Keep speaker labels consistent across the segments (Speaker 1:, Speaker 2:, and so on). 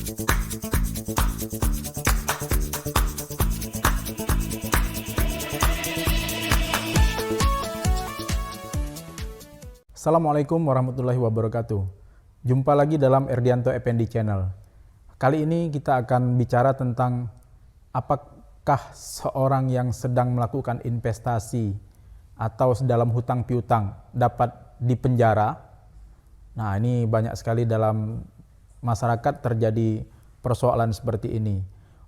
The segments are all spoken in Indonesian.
Speaker 1: Assalamualaikum warahmatullahi wabarakatuh. Jumpa lagi dalam Erdianto Effendi Channel. Kali ini kita akan bicara tentang apakah seorang yang sedang melakukan investasi atau dalam hutang piutang dapat dipenjara. Nah, ini banyak sekali dalam masyarakat terjadi persoalan seperti ini.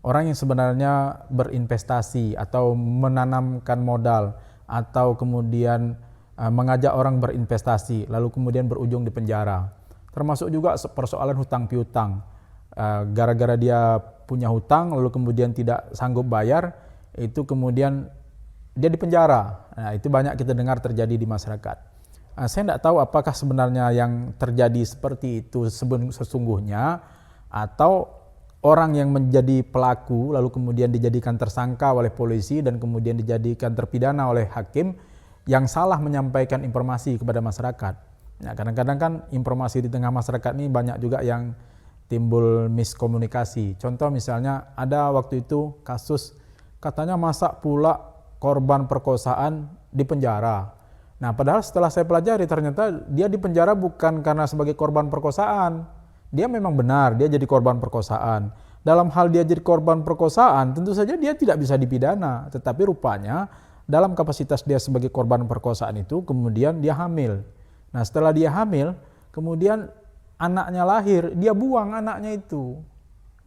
Speaker 1: Orang yang sebenarnya berinvestasi atau menanamkan modal atau kemudian mengajak orang berinvestasi, lalu kemudian berujung di penjara. Termasuk juga persoalan hutang piutang. Gara-gara dia punya hutang, lalu kemudian tidak sanggup bayar, itu kemudian dia di penjara. Nah, itu banyak kita dengar terjadi di masyarakat. Saya tidak tahu apakah sebenarnya yang terjadi seperti itu sesungguhnya, atau orang yang menjadi pelaku, lalu kemudian dijadikan tersangka oleh polisi dan kemudian dijadikan terpidana oleh hakim, yang salah menyampaikan informasi kepada masyarakat. Nah, kadang-kadang kan informasi di tengah masyarakat ini banyak juga yang timbul miskomunikasi. Contoh misalnya ada waktu itu kasus katanya masa pula korban perkosaan di penjara. Nah, padahal setelah saya pelajari ternyata dia di penjara bukan karena sebagai korban perkosaan. Dia memang benar dia jadi korban perkosaan. Dalam hal dia jadi korban perkosaan tentu saja dia tidak bisa dipidana, tetapi rupanya dalam kapasitas dia sebagai korban perkosaan itu, kemudian dia hamil. Nah, setelah dia hamil, kemudian anaknya lahir, dia buang anaknya itu.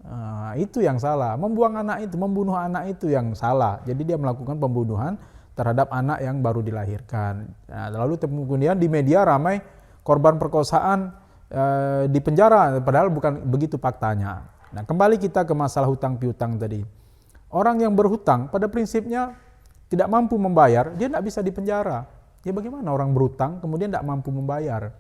Speaker 1: Nah, itu yang salah. Membuang anak itu, membunuh anak itu yang salah. Jadi dia melakukan pembunuhan terhadap anak yang baru dilahirkan. Nah, lalu kemudian di media ramai korban perkosaan di penjara, padahal bukan begitu faktanya. Nah, kembali kita ke masalah hutang piutang tadi. Orang yang berhutang pada prinsipnya tidak mampu membayar, dia tidak bisa dipenjara. Ya bagaimana orang berhutang kemudian tidak mampu membayar?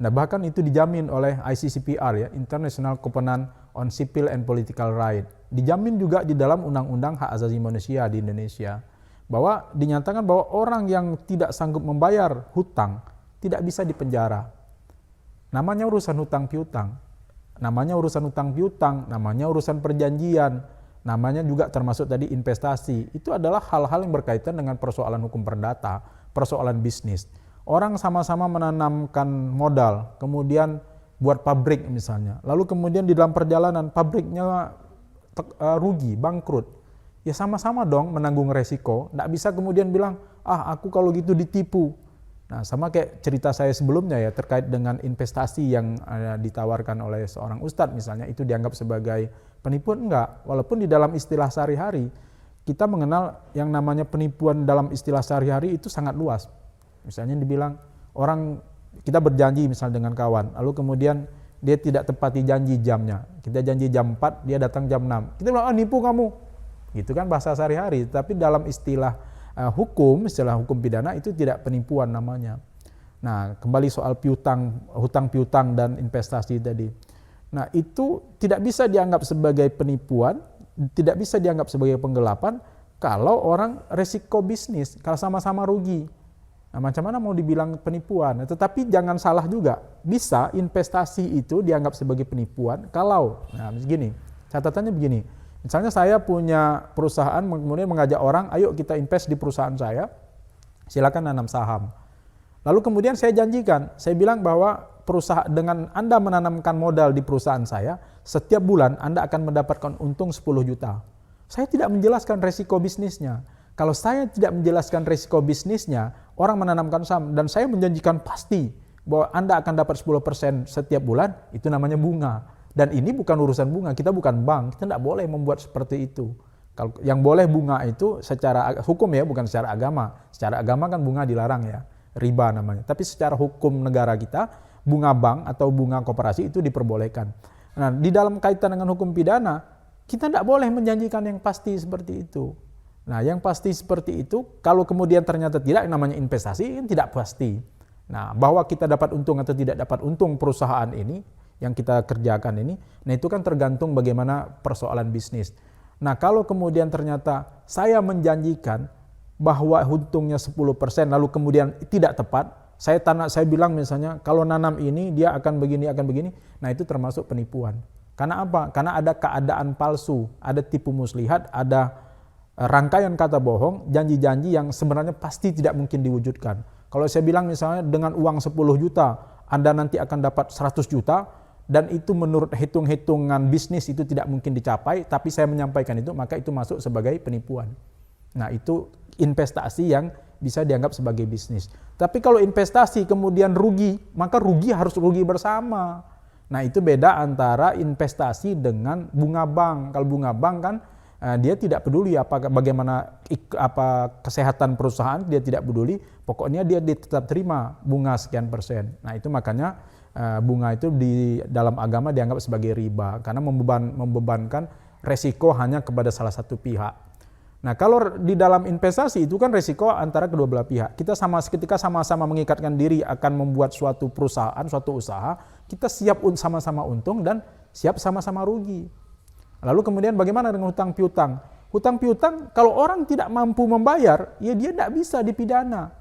Speaker 1: Nah, bahkan itu dijamin oleh ICCPR, ya, International Covenant on Civil and Political Rights. Dijamin juga di dalam Undang-Undang Hak Asasi Manusia di Indonesia, bahwa dinyatakan bahwa orang yang tidak sanggup membayar hutang tidak bisa dipenjara. Namanya urusan hutang piutang, namanya urusan hutang piutang, namanya urusan perjanjian, namanya juga termasuk tadi investasi. Itu adalah hal-hal yang berkaitan dengan persoalan hukum perdata, persoalan bisnis. Orang sama-sama menanamkan modal, kemudian buat pabrik misalnya. Lalu kemudian di dalam perjalanan pabriknya rugi, bangkrut. Ya sama-sama dong menanggung resiko. Nggak bisa kemudian bilang, aku kalau gitu ditipu. Nah, sama kayak cerita saya sebelumnya ya, terkait dengan investasi yang ditawarkan oleh seorang ustadz misalnya, itu dianggap sebagai penipuan. Enggak, walaupun di dalam istilah sehari-hari kita mengenal yang namanya penipuan dalam istilah sehari-hari itu sangat luas. Misalnya dibilang orang, kita berjanji misalnya dengan kawan, lalu kemudian dia tidak tepati janji jamnya. Kita janji jam 4, dia datang jam 6. Kita bilang, nipu kamu. Gitu kan bahasa sehari-hari, tapi dalam istilah istilah hukum pidana itu tidak penipuan namanya. Nah, kembali soal piutang, hutang piutang dan investasi tadi. Nah, itu tidak bisa dianggap sebagai penipuan, tidak bisa dianggap sebagai penggelapan kalau orang resiko bisnis, kalau sama-sama rugi. Nah, macam mana mau dibilang penipuan? Tetapi jangan salah juga, bisa investasi itu dianggap sebagai penipuan kalau, begini, catatannya begini. Misalnya saya punya perusahaan, kemudian mengajak orang, ayo kita invest di perusahaan saya, silakan nanam saham. Lalu kemudian saya janjikan, saya bilang bahwa perusahaan dengan Anda menanamkan modal di perusahaan saya, setiap bulan Anda akan mendapatkan untung 10 juta. Saya tidak menjelaskan resiko bisnisnya. Kalau saya tidak menjelaskan resiko bisnisnya, orang menanamkan saham, dan saya menjanjikan pasti bahwa Anda akan dapat 10% setiap bulan, itu namanya bunga. Dan ini bukan urusan bunga, kita bukan bank, kita tidak boleh membuat seperti itu. Kalau yang boleh bunga itu secara hukum ya, bukan secara agama. Secara agama kan bunga dilarang ya, riba namanya. Tapi secara hukum negara kita, bunga bank atau bunga koperasi itu diperbolehkan. Nah, di dalam kaitan dengan hukum pidana, kita tidak boleh menjanjikan yang pasti seperti itu. Nah, yang pasti seperti itu, kalau kemudian ternyata tidak, namanya investasi kan tidak pasti. Nah, bahwa kita dapat untung atau tidak dapat untung perusahaan ini, yang kita kerjakan ini, nah itu kan tergantung bagaimana persoalan bisnis. Nah, kalau kemudian ternyata saya menjanjikan bahwa untungnya 10%, lalu kemudian tidak tepat, saya bilang misalnya, kalau nanam ini dia akan begini, nah itu termasuk penipuan. Karena apa? Karena ada keadaan palsu, ada tipu muslihat, ada rangkaian kata bohong, janji-janji yang sebenarnya pasti tidak mungkin diwujudkan. Kalau saya bilang misalnya dengan uang 10 juta, Anda nanti akan dapat 100 juta, dan itu menurut hitung-hitungan bisnis itu tidak mungkin dicapai, tapi saya menyampaikan itu, maka itu masuk sebagai penipuan. Nah, itu investasi yang bisa dianggap sebagai bisnis. Tapi kalau investasi kemudian rugi, maka rugi harus rugi bersama. Nah, itu beda antara investasi dengan bunga bank. Kalau bunga bank kan dia tidak peduli bagaimana kesehatan perusahaan, dia tidak peduli, pokoknya dia tetap terima bunga sekian persen. Nah, itu makanya bunga itu di dalam agama dianggap sebagai riba karena membebankan resiko hanya kepada salah satu pihak. Nah, kalau di dalam investasi itu kan resiko antara kedua belah pihak. Ketika sama-sama mengikatkan diri akan membuat suatu perusahaan, suatu usaha, kita siap sama-sama untung dan siap sama-sama rugi. Lalu kemudian bagaimana dengan hutang piutang? Hutang piutang kalau orang tidak mampu membayar, ya dia tidak bisa dipidana.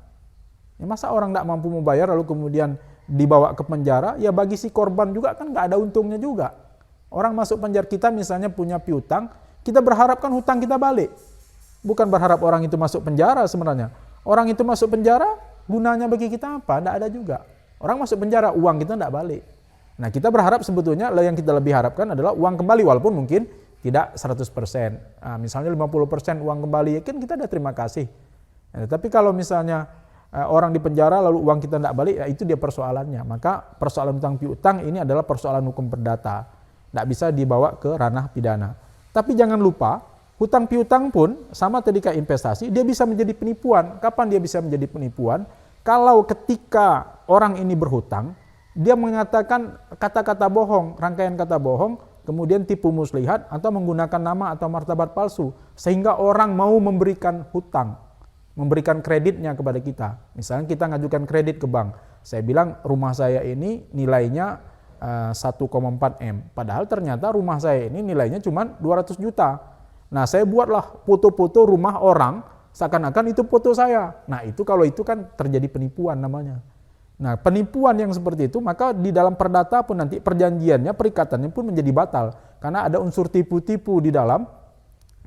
Speaker 1: Ya, masa orang tidak mampu membayar lalu kemudian dibawa ke penjara, ya bagi si korban juga kan nggak ada untungnya juga. Orang masuk penjara, kita misalnya punya piutang, kita berharapkan hutang kita balik. Bukan berharap orang itu masuk penjara sebenarnya. Orang itu masuk penjara, gunanya bagi kita apa? Tidak ada juga. Orang masuk penjara, uang kita tidak balik. Nah, kita berharap sebetulnya yang kita lebih harapkan adalah uang kembali, walaupun mungkin tidak 100%. Nah, misalnya 50% uang kembali, ya kan kita ada terima kasih. Nah, tapi kalau misalnya orang di penjara lalu uang kita tidak balik, ya itu dia persoalannya. Maka persoalan hutang piutang ini adalah persoalan hukum perdata. Tidak bisa dibawa ke ranah pidana. Tapi jangan lupa, hutang piutang pun sama tadi kayak investasi, dia bisa menjadi penipuan. Kapan dia bisa menjadi penipuan? Kalau ketika orang ini berhutang, dia mengatakan kata-kata bohong, rangkaian kata bohong, kemudian tipu muslihat atau menggunakan nama atau martabat palsu, sehingga orang mau memberikan hutang, memberikan kreditnya kepada kita. Misalnya kita ngajukan kredit ke bank, saya bilang rumah saya ini nilainya 1,4 M, padahal ternyata rumah saya ini nilainya cuma 200 juta. Nah, saya buatlah foto-foto rumah orang, seakan-akan itu foto saya. Nah, itu kalau itu kan terjadi penipuan namanya. Nah, penipuan yang seperti itu, maka di dalam perdata pun nanti perjanjiannya, perikatannya pun menjadi batal. Karena ada unsur tipu-tipu di dalam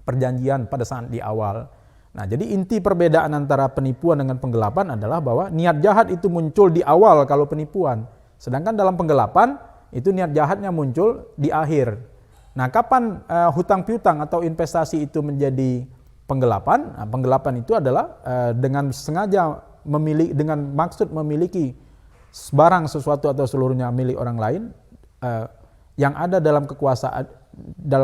Speaker 1: perjanjian pada saat di awal. Nah, jadi inti perbedaan antara penipuan dengan penggelapan adalah bahwa niat jahat itu muncul di awal kalau penipuan. Sedangkan dalam penggelapan, itu niat jahatnya muncul di akhir. Nah, kapan hutang piutang atau investasi itu menjadi penggelapan? Nah, penggelapan itu adalah dengan sengaja dengan maksud memiliki barang sesuatu atau seluruhnya milik orang lain yang ada dalam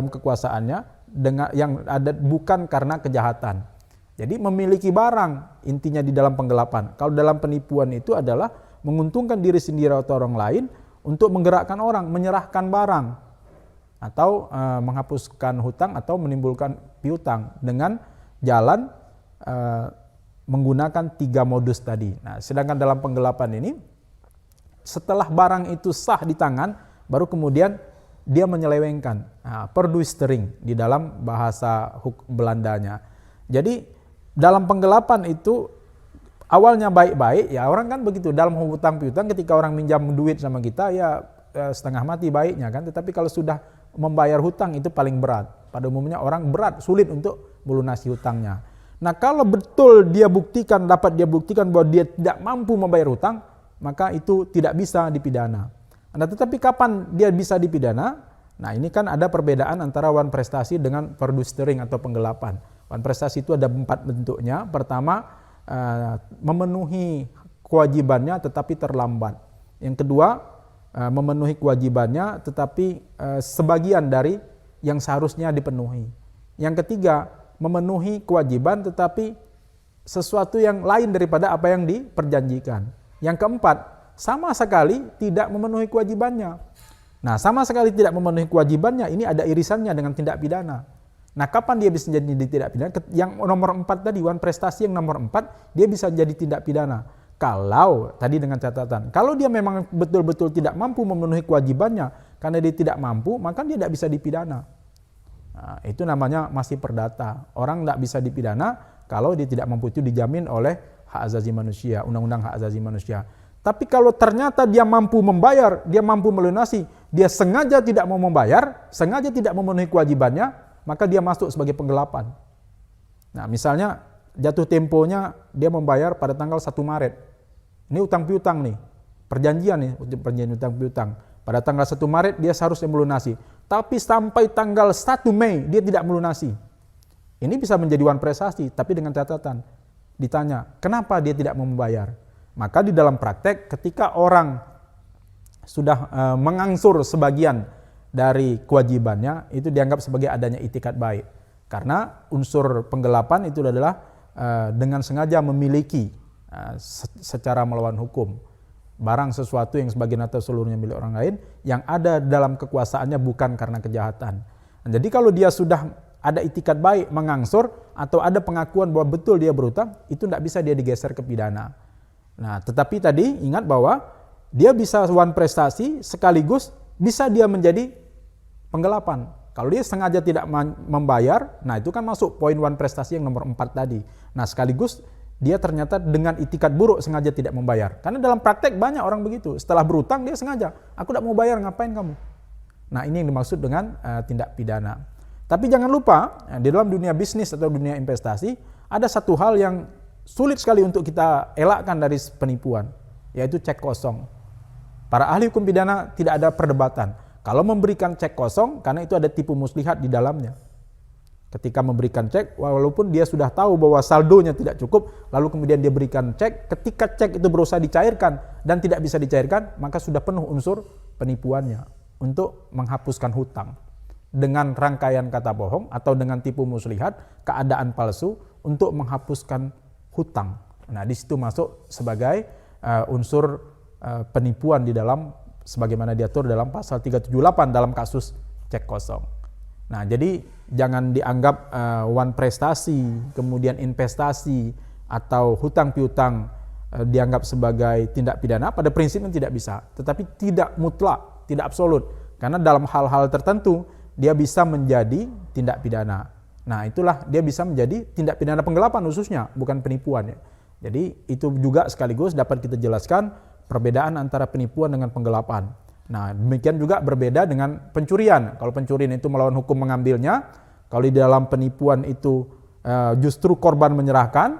Speaker 1: kekuasaannya dengan yang ada bukan karena kejahatan. Jadi memiliki barang intinya di dalam penggelapan. Kalau dalam penipuan itu adalah menguntungkan diri sendiri atau orang lain untuk menggerakkan orang, menyerahkan barang, atau menghapuskan hutang atau menimbulkan piutang dengan jalan menggunakan 3 modus tadi. Nah, sedangkan dalam penggelapan ini, setelah barang itu sah di tangan, baru kemudian dia menyelewengkan, perduistering di dalam bahasa Belandanya. Jadi dalam penggelapan itu awalnya baik-baik, ya orang kan begitu, dalam hutang piutang ketika orang minjam duit sama kita, ya setengah mati baiknya kan, tetapi kalau sudah membayar hutang itu paling berat. Pada umumnya orang sulit untuk melunasi hutangnya. Nah, kalau betul dapat dia buktikan bahwa dia tidak mampu membayar hutang, maka itu tidak bisa dipidana. Nah, tetapi kapan dia bisa dipidana? Nah, ini kan ada perbedaan antara wan prestasi dengan perduistering atau penggelapan. Wan prestasi itu ada 4 bentuknya. Pertama, memenuhi kewajibannya tetapi terlambat. Yang kedua, memenuhi kewajibannya tetapi sebagian dari yang seharusnya dipenuhi. Yang ketiga, memenuhi kewajiban tetapi sesuatu yang lain daripada apa yang diperjanjikan. Yang keempat, sama sekali tidak memenuhi kewajibannya. Nah, sama sekali tidak memenuhi kewajibannya, ini ada irisannya dengan tindak pidana. Nah, kapan dia bisa jadi tindak pidana? Yang nomor 4 tadi, wan prestasi yang nomor 4, dia bisa jadi tindak pidana. Kalau, tadi dengan catatan, kalau dia memang betul-betul tidak mampu memenuhi kewajibannya, karena dia tidak mampu, maka dia tidak bisa dipidana. Nah, itu namanya masih perdata. Orang tidak bisa dipidana kalau dia tidak mampu, itu dijamin oleh hak asasi manusia, undang-undang hak asasi manusia. Tapi kalau ternyata dia mampu membayar, dia mampu melunasi, dia sengaja tidak mau membayar, sengaja tidak memenuhi kewajibannya, maka dia masuk sebagai penggelapan. Nah, misalnya jatuh temponya dia membayar pada tanggal 1 Maret. Ini utang piutang nih, perjanjian utang piutang. Pada tanggal 1 Maret dia seharusnya melunasi, tapi sampai tanggal 1 Mei dia tidak melunasi. Ini bisa menjadi one prestasi, tapi dengan catatan. Ditanya, kenapa dia tidak mau membayar? Maka di dalam praktek ketika orang sudah mengangsur sebagian dari kewajibannya, itu dianggap sebagai adanya itikat baik. Karena unsur penggelapan itu adalah dengan sengaja memiliki secara melawan hukum barang sesuatu yang sebagian atau seluruhnya milik orang lain yang ada dalam kekuasaannya bukan karena kejahatan. Jadi kalau dia sudah ada itikat baik mengangsur atau ada pengakuan bahwa betul dia berutang, itu tidak bisa dia digeser ke pidana. Nah, tetapi tadi ingat bahwa dia bisa one prestasi sekaligus bisa dia menjadi penggelapan. Kalau dia sengaja tidak membayar, nah itu kan masuk poin one prestasi yang nomor 4 tadi. Nah, sekaligus dia ternyata dengan itikat buruk sengaja tidak membayar. Karena dalam praktek banyak orang begitu. Setelah berutang dia sengaja, aku tidak mau bayar, ngapain kamu? Nah, ini yang dimaksud dengan tindak pidana. Tapi jangan lupa, di dalam dunia bisnis atau dunia investasi, ada satu hal yang sulit sekali untuk kita elakkan dari penipuan, yaitu cek kosong. Para ahli hukum pidana tidak ada perdebatan. Kalau memberikan cek kosong, karena itu ada tipu muslihat di dalamnya. Ketika memberikan cek, walaupun dia sudah tahu bahwa saldonya tidak cukup, lalu kemudian dia berikan cek, ketika cek itu berusaha dicairkan dan tidak bisa dicairkan, maka sudah penuh unsur penipuannya untuk menghapuskan hutang. Dengan rangkaian kata bohong atau dengan tipu muslihat, keadaan palsu untuk menghapuskan hutang. Nah, di situ masuk sebagai unsur penipuan di dalam sebagaimana diatur dalam pasal 378 dalam kasus cek kosong. Nah, jadi jangan dianggap one prestasi, kemudian investasi atau hutang piutang dianggap sebagai tindak pidana. Pada prinsipnya tidak bisa, tetapi tidak mutlak, tidak absolut. Karena dalam hal-hal tertentu dia bisa menjadi tindak pidana. Nah, itulah dia bisa menjadi tindak pidana penggelapan khususnya, bukan penipuan ya. Jadi itu juga sekaligus dapat kita jelaskan perbedaan antara penipuan dengan penggelapan. Nah, demikian juga berbeda dengan pencurian. Kalau pencurian itu melawan hukum mengambilnya, kalau di dalam penipuan itu justru korban menyerahkan,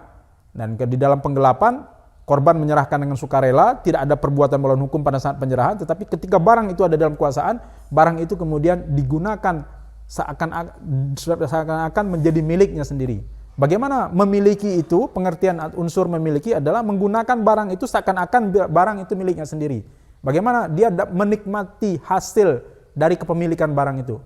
Speaker 1: dan di dalam penggelapan korban menyerahkan dengan sukarela, tidak ada perbuatan melawan hukum pada saat penyerahan, tetapi ketika barang itu ada dalam kekuasaan, barang itu kemudian digunakan seakan-akan menjadi miliknya sendiri. Bagaimana memiliki itu? Pengertian unsur memiliki adalah menggunakan barang itu seakan-akan barang itu miliknya sendiri. Bagaimana dia menikmati hasil dari kepemilikan barang itu?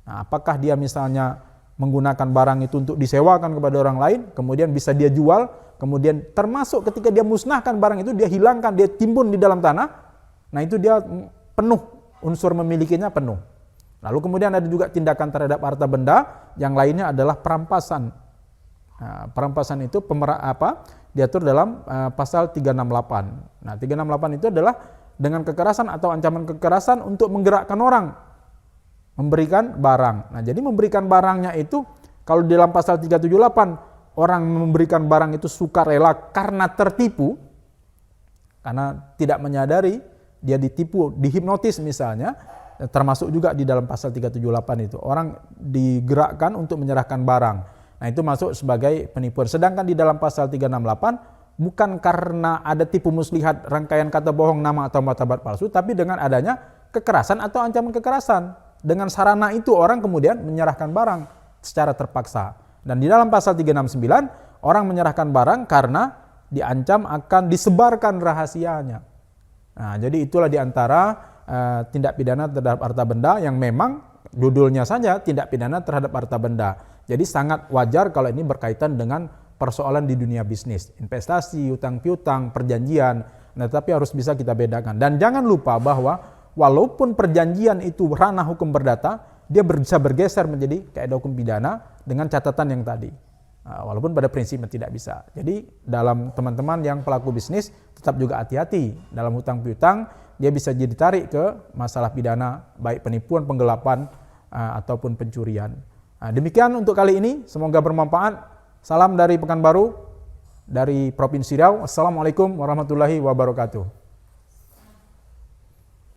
Speaker 1: Nah, apakah dia misalnya menggunakan barang itu untuk disewakan kepada orang lain, kemudian bisa dia jual, kemudian termasuk ketika dia musnahkan barang itu, dia hilangkan, dia timbun di dalam tanah, nah itu dia penuh, unsur memilikinya penuh. Lalu kemudian ada juga tindakan terhadap harta benda, yang lainnya adalah perampasan. Nah, perampasan itu diatur dalam pasal 368. Nah, 368 itu adalah dengan kekerasan atau ancaman kekerasan untuk menggerakkan orang memberikan barang. Nah, jadi memberikan barangnya itu kalau di dalam pasal 378 orang memberikan barang itu sukarela karena tertipu, karena tidak menyadari dia ditipu, dihipnotis misalnya, termasuk juga di dalam pasal 378 itu orang digerakkan untuk menyerahkan barang. Nah, itu masuk sebagai penipuan. Sedangkan di dalam pasal 368 bukan karena ada tipu muslihat, rangkaian kata bohong, nama atau martabat palsu, tapi dengan adanya kekerasan atau ancaman kekerasan. Dengan sarana itu orang kemudian menyerahkan barang secara terpaksa. Dan di dalam pasal 369 orang menyerahkan barang karena diancam akan disebarkan rahasianya. Nah, jadi itulah diantara tindak pidana terhadap harta benda yang memang judulnya saja tindak pidana terhadap harta benda. Jadi sangat wajar kalau ini berkaitan dengan persoalan di dunia bisnis, investasi, utang piutang, perjanjian. Nah, tapi harus bisa kita bedakan. Dan jangan lupa bahwa walaupun perjanjian itu ranah hukum perdata, dia bisa bergeser menjadi kaidah hukum pidana dengan catatan yang tadi. Walaupun pada prinsipnya tidak bisa. Jadi dalam teman-teman yang pelaku bisnis tetap juga hati-hati dalam hutang piutang, dia bisa jadi tarik ke masalah pidana, baik penipuan, penggelapan, ataupun pencurian. Demikian untuk kali ini, semoga bermanfaat. Salam dari Pekanbaru, dari Provinsi Riau. Assalamualaikum warahmatullahi wabarakatuh.